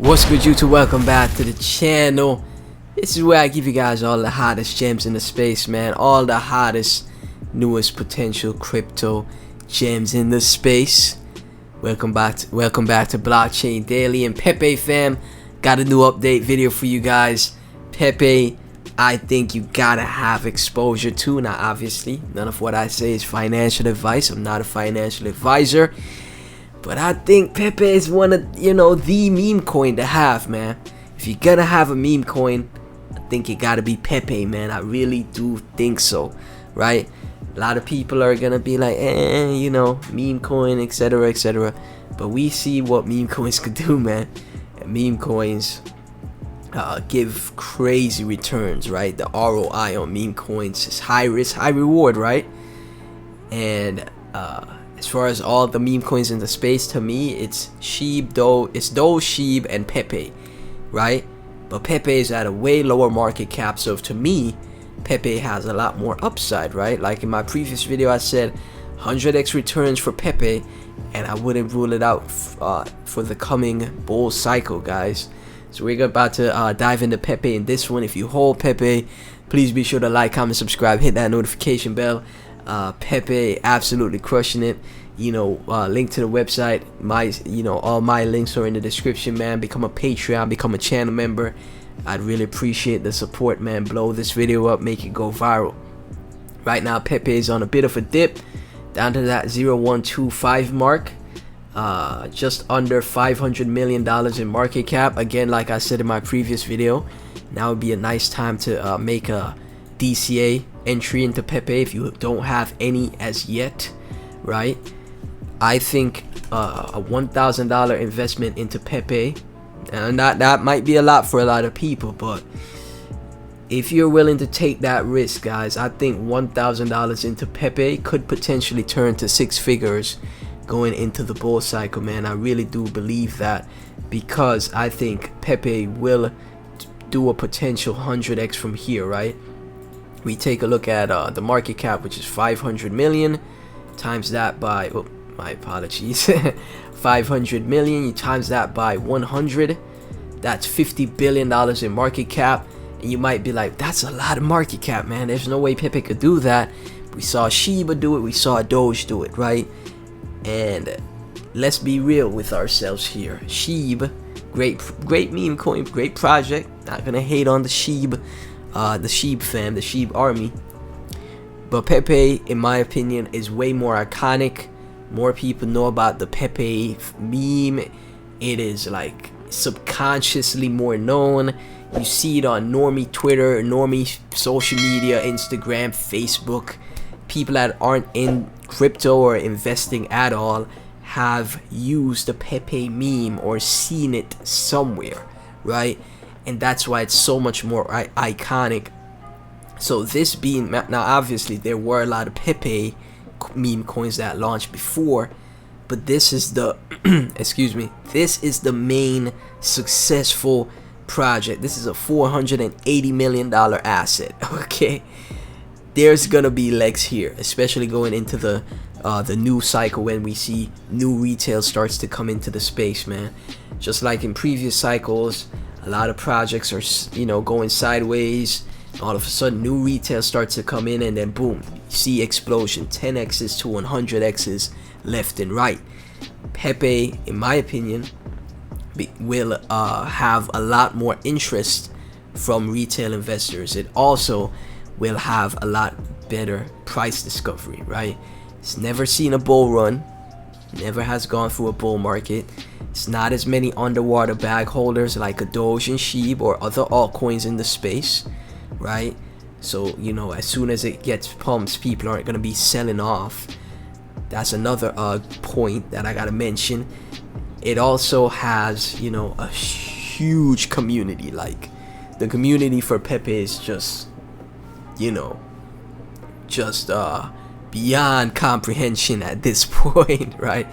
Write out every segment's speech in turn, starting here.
What's good, YouTube? Welcome back to the channel. This is where I give you guys all the hottest gems in the space, man. All the hottest, newest potential crypto gems in the space. Welcome back to Blockchain Daily. And Pepe fam, got a new update video for you guys. Pepe, I think you gotta have exposure to. Now obviously none of what I say is financial advice. I'm not a financial advisor, but I think Pepe is one of, the meme coin to have, man. If you're gonna have a meme coin, I think it gotta be Pepe, man. I really do think so, right? A lot of people are gonna be like, meme coin, etc, etc. But we see what meme coins could do, man. And meme coins give crazy returns, right? The ROI on meme coins is high risk, high reward, right? And as far as all the meme coins in the space, to me, it's Doge, Sheeb, and Pepe, right? But Pepe is at a way lower market cap, so to me, Pepe has a lot more upside, right? Like in my previous video, I said 100x returns for Pepe, and I wouldn't rule it out for the coming bull cycle, guys. So we're about to dive into Pepe in this one. If you hold Pepe, please be sure to like, comment, subscribe, hit that notification bell. Pepe absolutely crushing it. Link to the website, all my links are in the description, man. Become a Patreon, become a channel member. I'd really appreciate the support, man. Blow this video up, make it go viral. Right now Pepe is on a bit of a dip, down to that 0.125 mark, just under $500 million in market cap. Again, like I said in my previous video, now would be a nice time to make a DCA entry into Pepe if you don't have any as yet, right? I think a $1,000 investment into Pepe, and that might be a lot for a lot of people, but if you're willing to take that risk, guys, I think $1,000 into Pepe could potentially turn to six figures going into the bull cycle, man. I really do believe that, because I think Pepe will do a potential 100x from here, right? We take a look at the market cap, which is 500 million, times that by, oh, my apologies, 500 million, you times that by 100, that's $50 billion in market cap. And you might be like, that's a lot of market cap, man. There's no way Pepe could do that. We saw Shiba do it, we saw Doge do it, right? And let's be real with ourselves here. Sheeb, great meme coin, great project. Not gonna hate on the Sheeb, the Sheeb fam, the Sheeb army. But Pepe, in my opinion, is way more iconic. More people know about the Pepe meme. It is like subconsciously more known. You see it on normie Twitter, normie social media, Instagram, Facebook. People that aren't in crypto or investing at all have used the Pepe meme or seen it somewhere, right? And that's why it's so much more iconic. So this being, now obviously there were a lot of Pepe meme coins that launched before, but this is the excuse me, this is the main successful project. This is a $480 million asset. Okay, there's gonna be legs here, especially going into the new cycle, when we see new retail starts to come into the space, man. Just like in previous cycles, a lot of projects are going sideways. All of a sudden new retail starts to come in, and then boom, you see explosion, 10x's to 100x's left and right. Pepe, in my opinion, will have a lot more interest from retail investors. It also will have a lot better price discovery, right? It's never seen a bull run, never has gone through a bull market. It's not as many underwater bag holders like a Doge and Sheeb or other altcoins in the space, right? So as soon as it gets pumps, people aren't going to be selling off. That's another point that I gotta mention. It also has a huge community. Like, the community for Pepe is just beyond comprehension at this point, right?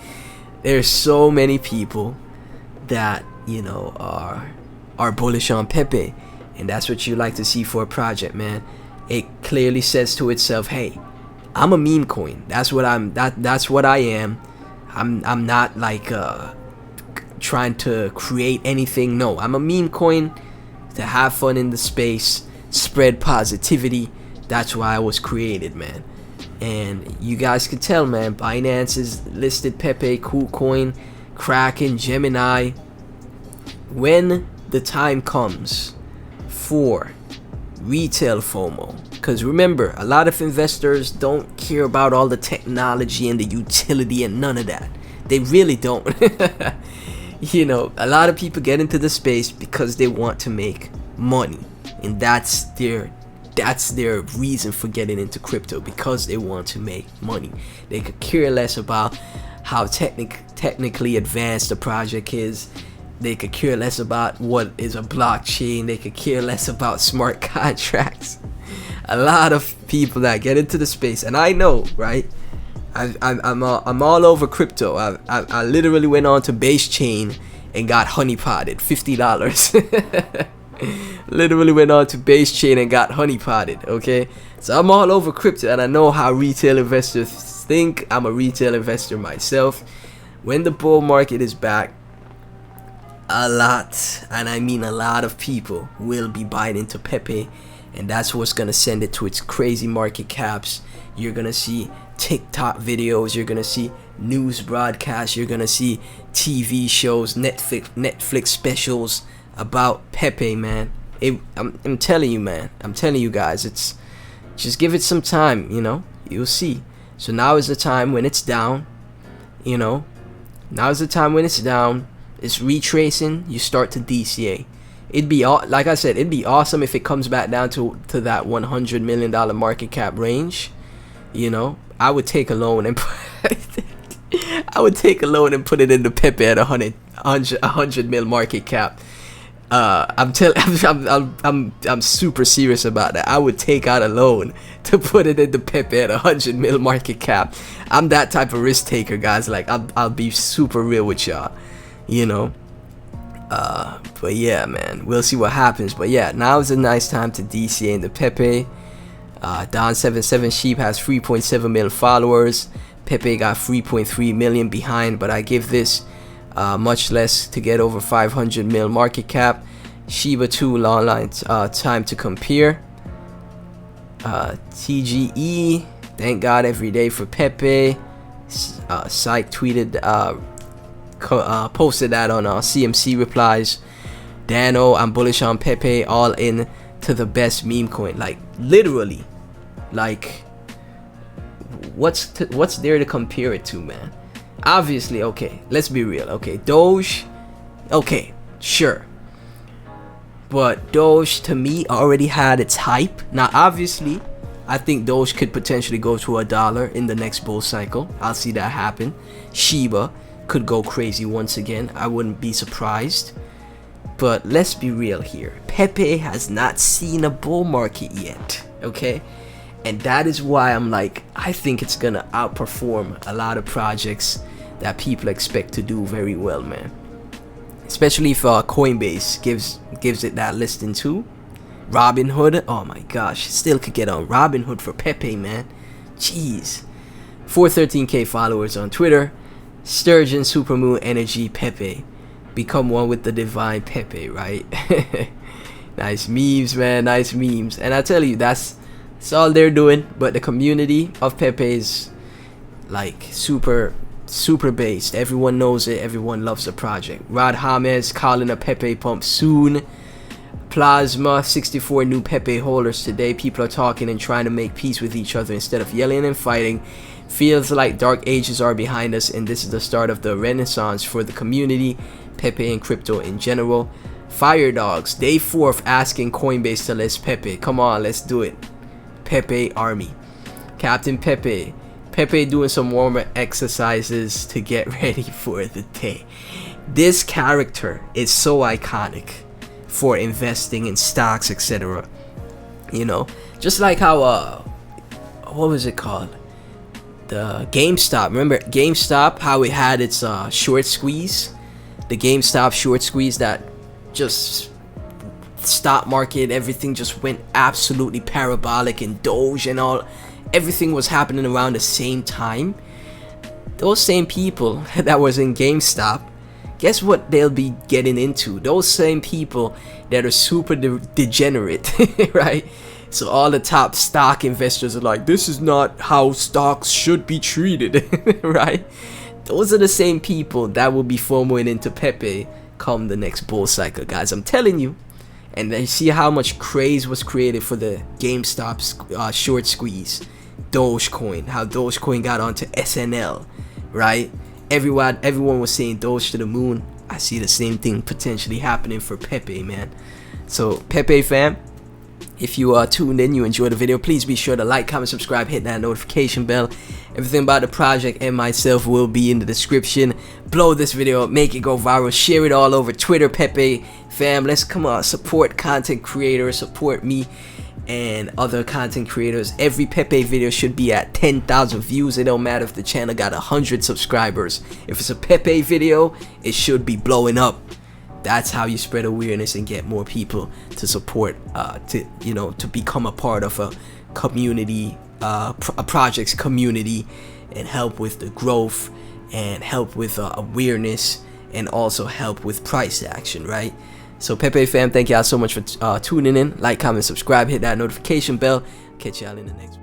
There's so many people that are bullish on Pepe, and that's what you like to see for a project, man. It clearly says to itself, hey, I'm a meme coin. That's what I am. I'm not like trying to create anything. No, I'm a meme coin to have fun in the space, spread positivity. That's why I was created, man. And you guys can tell, man, Binance is listed Pepe, KuCoin, Kraken, Gemini. When the time comes for retail FOMO, because remember, a lot of investors don't care about all the technology and the utility and none of that. They really don't. You know, a lot of people get into the space because they want to make money, and that's their reason for getting into crypto, because they want to make money. They could care less about how technically advanced the project is. They could care less about what is a blockchain. They could care less about smart contracts. A lot of people that get into the space, and I know, right? I'm all over crypto. I literally went on to base chain and got honeypotted, $50. Literally went on to base chain and got honeypotted. Okay, so I'm all over crypto, and I know how retail investors think. I'm a retail investor myself. When the bull market is back, a lot, and I mean a lot of people will be buying into Pepe, and that's what's gonna send it to its crazy market caps. You're gonna see TikTok videos, you're gonna see news broadcasts, you're gonna see TV shows, Netflix specials about Pepe, man. I'm telling you, man. I'm telling you guys, it's just give it some time, you know. You'll see. So now is the time when it's down, you know. Now is the time when it's down. It's retracing. You start to DCA. It'd be, like I said, it'd be awesome if it comes back down to that $100 million market cap range. You know, I would take a loan and I would take a loan and put it into Pepe at 100 mil market cap. I'm super serious about that. I would take out a loan to put it into Pepe at 100 mil market cap. I'm that type of risk taker, guys. Like, I'll be super real with y'all, you know. But yeah, man, we'll see what happens. But yeah, now is a nice time to DCA in the Pepe. Don77 Sheep has 3.7 million followers. Pepe got 3.3 million behind, but I give this much less to get over 500 mil market cap. Shiba 2 long line time to compare. TGE, thank God every day for Pepe. Psych tweeted, posted that on CMC replies. Dano, I'm bullish on Pepe, all in to the best meme coin. Like, literally, like, what's there to compare it to, man? Obviously, okay, let's be real. Okay, Doge, okay, sure, but Doge to me already had its hype. Now obviously I think Doge could potentially go to $1 in the next bull cycle. I'll see that happen. Shiba could go crazy once again. I wouldn't be surprised. But let's be real here. Pepe has not seen a bull market yet, okay? And that is why I'm like, I think it's gonna outperform a lot of projects that people expect to do very well, man. Especially if Coinbase gives it that listing too. Robinhood, oh my gosh, still could get on Robinhood for Pepe, man. Jeez. 413k followers on Twitter. Sturgeon, Supermoon, Energy, Pepe. Become one with the divine Pepe, right? Nice memes, man, nice memes. And I tell you, that's all they're doing. But the community of Pepe is like super based. Everyone knows it. Everyone loves the project. Rod James calling a Pepe pump soon. Plasma, 64 new Pepe holders today. People are talking and trying to make peace with each other instead of yelling and fighting. Feels like dark ages are behind us, and this is the start of the renaissance for the community, Pepe and crypto in general. Fire Dogs, day 4 of asking Coinbase to list Pepe. Come on, let's do it. Pepe Army. Captain Pepe. Pepe doing some warm-up exercises to get ready for the day. This character is so iconic for investing in stocks, etc. You know, just like how what was it called? The GameStop. Remember GameStop, how it had its short squeeze? The GameStop short squeeze that just stock market, everything just went absolutely parabolic, and Doge and all, everything was happening around the same time. Those same people that was in GameStop guess what they'll be getting into? Those same people that are super degenerate, right? So all the top stock investors are like, this is not how stocks should be treated, right? Those are the same people that will be FOMOing into Pepe come the next bull cycle, guys. I'm telling you. And then see how much craze was created for the GameStop short squeeze. Dogecoin, how Dogecoin got onto SNL, right? Everyone was saying Doge to the moon. I see the same thing potentially happening for Pepe, man. So Pepe fam, if you are tuned in, you enjoyed the video, please be sure to like, comment, subscribe, hit that notification bell. Everything about the project and myself will be in the description. Blow this video up, make it go viral, share it all over Twitter. Pepe fam, let's come on, support content creators, support me and other content creators. Every Pepe video should be at 10,000 views. It don't matter if the channel got 100 subscribers. If it's a Pepe video, it should be blowing up. That's how you spread awareness and get more people to support, to become a part of a community, a project's community, and help with the growth and help with awareness and also help with price action, right? So Pepe fam, thank y'all so much for tuning in. Like, comment, subscribe, hit that notification bell. Catch y'all in the next one.